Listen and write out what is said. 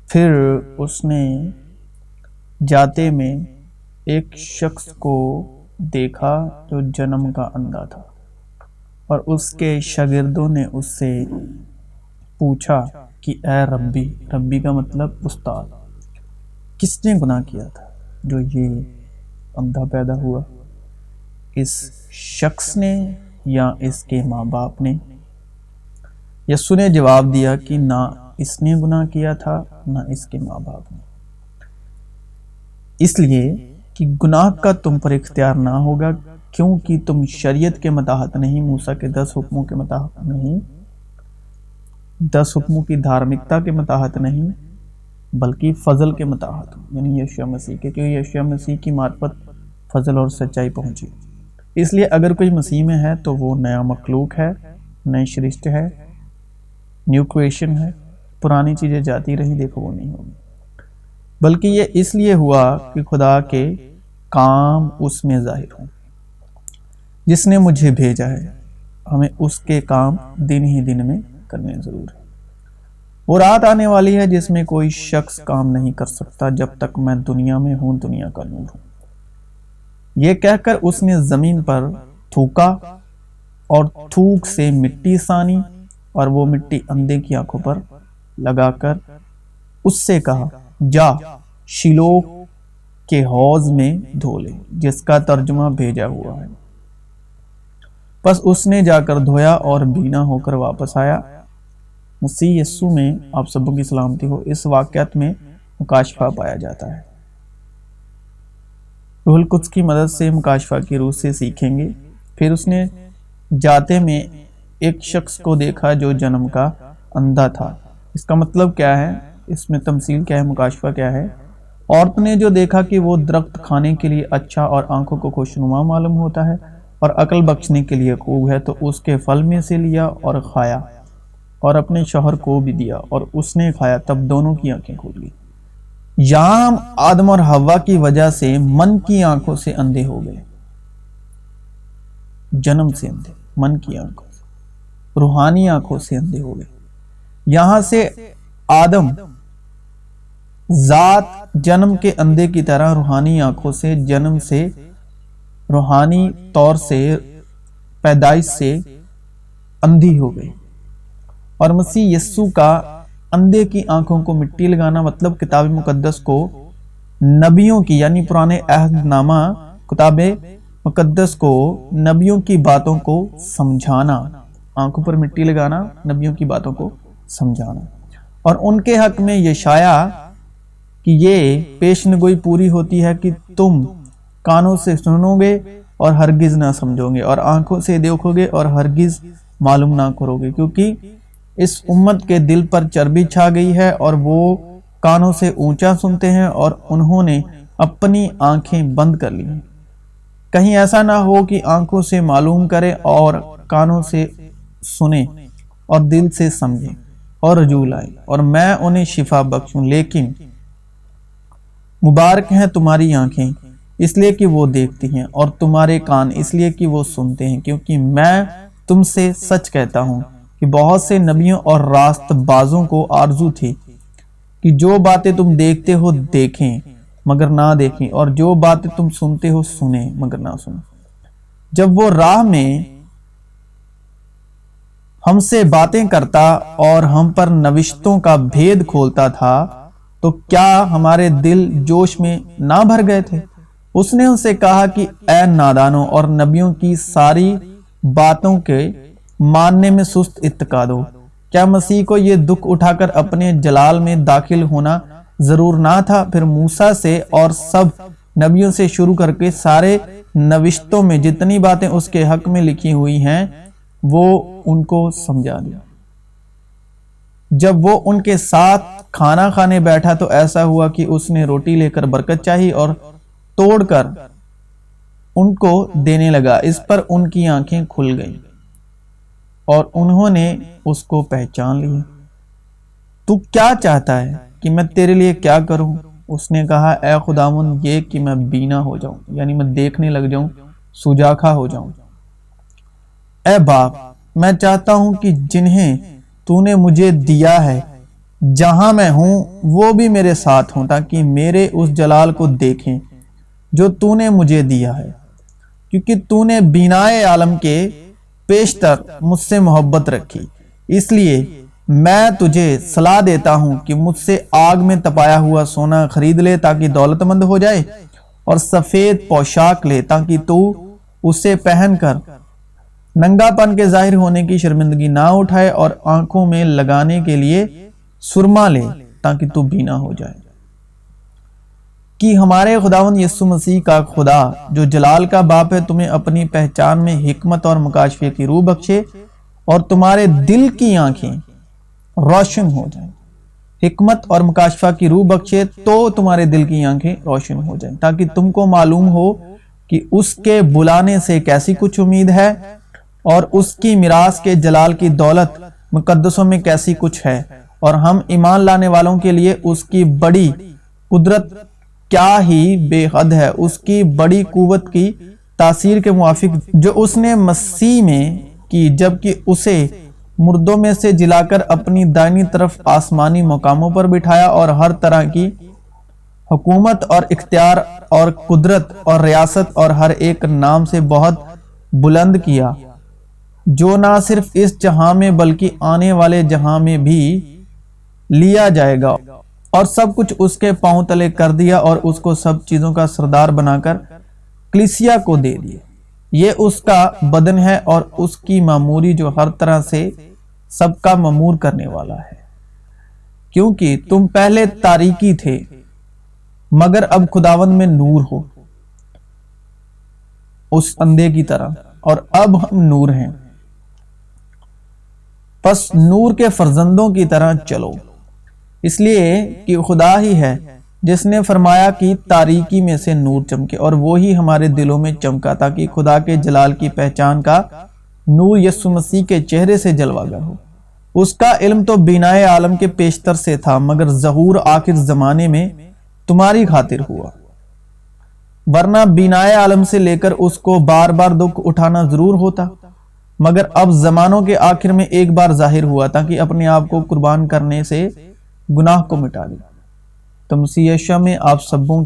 پھر اس نے جاتے میں ایک شخص کو دیکھا جو جنم کا اندھا تھا، اور اس کے شاگردوں نے اس سے پوچھا کہ اے ربی، ربی کا مطلب استاد، کس نے گناہ کیا تھا جو یہ اندھا پیدا ہوا، اس شخص نے یا اس کے ماں باپ نے؟ یسوع نے جواب دیا کہ نہ اس نے گناہ کیا تھا نہ اس کے ماں باپ نے، اس لیے کہ گناہ کا تم پر اختیار نہ ہوگا، کیونکہ تم شریعت کے متحد نہیں، موسیٰ کے 10 حکموں کے متحد نہیں، 10 حکموں کی دھارمکتا کے متحد نہیں، بلکہ فضل کے متحد، یعنی یسوع مسیح کے، کیونکہ یسوع مسیح کی معرفت فضل اور سچائی پہنچی۔ اس لیے اگر کوئی مسیح میں ہے تو وہ نیا مخلوق ہے، نئی سرشت ہے، نیو کریشن ہے، پرانی چیزیں جاتی رہی، دیکھو وہ نہیں ہوگی، بلکہ یہ اس لیے ہوا کہ خدا کے کام اس میں ظاہر ہوں۔ جس نے مجھے بھیجا ہے، ہمیں اس کے کام دن ہی دن میں کرنے ضرور ہے۔ وہ رات آنے والی ہے جس میں کوئی شخص کام نہیں کر سکتا جب تک میں دنیا میں ہوں، دنیا کا نور ہوں۔ یہ کہہ کر اس نے زمین پر تھوکا اور تھوک سے مٹی سانی، اور وہ مٹی اندھے کی آنکھوں پر لگا کر اس سے کہا، جا شیلوہ کے حوض میں دھو لے، جس کا ترجمہ بھیجا ہوا ہے۔ پس اس نے جا کر دھویا اور بینا ہو کر واپس آیا۔ مسیح یسوع میں آپ سبوں کی سلامتی ہو۔ اس واقعات میں مکاشفہ پایا جاتا ہے۔ روح القدس کی مدد سے مکاشفہ کی روح سے سیکھیں گے۔ پھر اس نے جاتے میں ایک شخص کو دیکھا جو جنم کا اندھا تھا۔ اس کا مطلب کیا ہے؟ اس میں تمثیل کیا ہے؟ مکاشفہ کیا ہے؟ عورت نے جو دیکھا کہ وہ درخت کھانے کے لیے اچھا اور آنکھوں کو خوشنما معلوم ہوتا ہے اور عقل بخشنے کے لیے خوب ہے، تو اس کے پھل میں سے لیا اور کھایا اور اپنے شوہر کو بھی دیا، اور اس نے کھایا، تب دونوں کی آنکھیں کھل گئی۔ یہاں ہم آدم اور حوا کی وجہ سے من کی آنکھوں سے اندھے ہو گئے، جنم سے اندھے، من کی آنکھوں سے، روحانی آنکھوں سے اندھے ہو گئے۔ یہاں سے آدم ذات جنم کے اندھے کی طرح روحانی آنکھوں سے، جنم سے، روحانی طور سے، پیدائش سے اندھی ہو گئی۔ اور مسیح یسوع کا اندھے کی آنکھوں کو مٹی لگانا مطلب کتاب مقدس کو نبیوں کی، یعنی پرانے عہد نامہ کتاب مقدس کو نبیوں کی باتوں کو سمجھانا، آنکھوں پر مٹی لگانا، نبیوں کی باتوں کو سمجھانا، اور ان کے حق میں یشعیاء کہ یہ پیشنگوئی پوری ہوتی ہے کہ تم کانوں سے سنو گے اور ہرگز نہ سمجھو گے، اور آنکھوں سے دیکھو گے اور ہرگز معلوم نہ کرو گے، کیونکہ اس امت کے دل پر چربی چھا گئی ہے اور وہ کانوں سے اونچا سنتے ہیں اور انہوں نے اپنی آنکھیں بند کر لی ہیں۔ کہیں ایسا نہ ہو کہ آنکھوں سے معلوم کرے اور کانوں سے سنے اور دل سے سمجھے اور رجوع لائے اور میں انہیں شفا بخشوں۔ لیکن مبارک ہیں تمہاری آنکھیں اس لیے کہ وہ دیکھتی ہیں، اور تمہارے کان اس لیے کہ وہ سنتے ہیں، کیونکہ میں تم سے سچ کہتا ہوں کہ بہت سے نبیوں اور راست بازوں کو آرزو تھی کہ جو باتیں تم دیکھتے ہو دیکھیں مگر نہ دیکھیں، اور جو باتیں تم سنتے ہو سنیں مگر نہ سنیں۔ جب وہ راہ میں ہم سے باتیں کرتا اور ہم پر نوشتوں کا بھید کھولتا تھا تو کیا ہمارے دل جوش میں نہ بھر گئے تھے؟ اس نے ان سے کہا کہ اے نادانوں اور نبیوں کی ساری باتوں کے ماننے میں سست اتقاد ہو، کیا مسیح کو یہ دکھ اٹھا کر اپنے جلال میں داخل ہونا ضرور نہ تھا؟ پھر موسیٰ سے اور سب نبیوں سے شروع کر کے سارے نوشتوں میں جتنی باتیں اس کے حق میں لکھی ہوئی ہیں وہ ان کو سمجھا دیا۔ جب وہ ان کے ساتھ کھانا کھانے بیٹھا تو ایسا ہوا کہ اس نے روٹی لے کر برکت چاہی اور توڑ کر ان کو دینے لگا۔ اس پر ان کی آنکھیں کھل گئیں اور انہوں نے اس کو پہچان لیا۔ تو کیا چاہتا ہے کہ میں تیرے لیے کیا کروں؟ اس نے کہا، اے خداوند، یہ کہ میں بینا ہو جاؤں، یعنی میں دیکھنے لگ جاؤں، سوجاکھا ہو جاؤں۔ اے باپ، میں چاہتا ہوں کہ جنہیں تو نے مجھے دیا ہے جہاں میں ہوں وہ بھی میرے ساتھ ہوں، تاکہ میرے اس جلال کو دیکھیں جو تو نے مجھے دیا ہے، کیونکہ تو نے بینائے عالم کے پیشتر مجھ سے محبت رکھی۔ اس لیے میں تجھے صلاح دیتا ہوں کہ مجھ سے آگ میں تپایا ہوا سونا خرید لے تاکہ دولت مند ہو جائے، اور سفید پوشاک لے تاکہ تو اسے پہن کر ننگا پن کے ظاہر ہونے کی شرمندگی نہ اٹھائے، اور آنکھوں میں لگانے کے لیے سرما لے تاکہ تو بینا ہو جائے۔ کہ ہمارے خداوند یسوع مسیح کا خدا جو جلال کا باپ ہے تمہیں اپنی پہچان میں حکمت اور مکاشفے کی روح بخشے، اور تمہارے دل کی آنکھیں روشن ہو جائیں۔ حکمت اور مکاشفہ کی روح بخشے تو تمہارے دل کی آنکھیں روشن ہو جائیں، تاکہ تم کو معلوم ہو کہ اس کے بلانے سے کیسی کچھ امید ہے، اور اس کی میراث کے جلال کی دولت مقدسوں میں کیسی کچھ ہے، اور ہم ایمان لانے والوں کے لیے اس کی بڑی قدرت کیا ہی بے حد ہے، اس کی بڑی قوت کی تاثیر کے موافق جو اس نے مسیح میں کی، جبکہ اسے مردوں میں سے جلا کر اپنی دائنی طرف آسمانی مقاموں پر بٹھایا، اور ہر طرح کی حکومت اور اختیار اور قدرت اور ریاست اور ہر ایک نام سے بہت بلند کیا، جو نہ صرف اس جہاں میں بلکہ آنے والے جہاں میں بھی لیا جائے گا، اور سب کچھ اس کے پاؤں تلے کر دیا، اور اس کو سب چیزوں کا سردار بنا کر کلیسیا کو دے دیا۔ یہ اس کا بدن ہے، اور اس کی معموری جو ہر طرح سے سب کا معمور کرنے والا ہے۔ کیونکہ تم پہلے تاریکی تھے مگر اب خداوند میں نور ہو، اس اندھے کی طرح، اور اب ہم نور ہیں، پس نور کے فرزندوں کی طرح چلو۔ اس لیے کہ خدا ہی ہے جس نے فرمایا کہ تاریکی میں سے نور چمکے، اور وہی ہمارے دلوں میں چمکا، تاکہ خدا کے جلال کی پہچان کا نور یسوع مسیح کے چہرے سے جلوہ گر ہو۔ اس کا علم تو بینائے عالم کے پیشتر سے تھا، مگر ظہور آخر زمانے میں تمہاری خاطر ہوا، ورنہ بینائے عالم سے لے کر اس کو بار بار دکھ اٹھانا ضرور ہوتا، مگر اب زمانوں کے آخر میں ایک بار ظاہر ہوا، تاکہ اپنے آپ کو قربان کرنے سے گناہ کو مٹا لے۔ تو مسیح یسوع میں آپ سبوں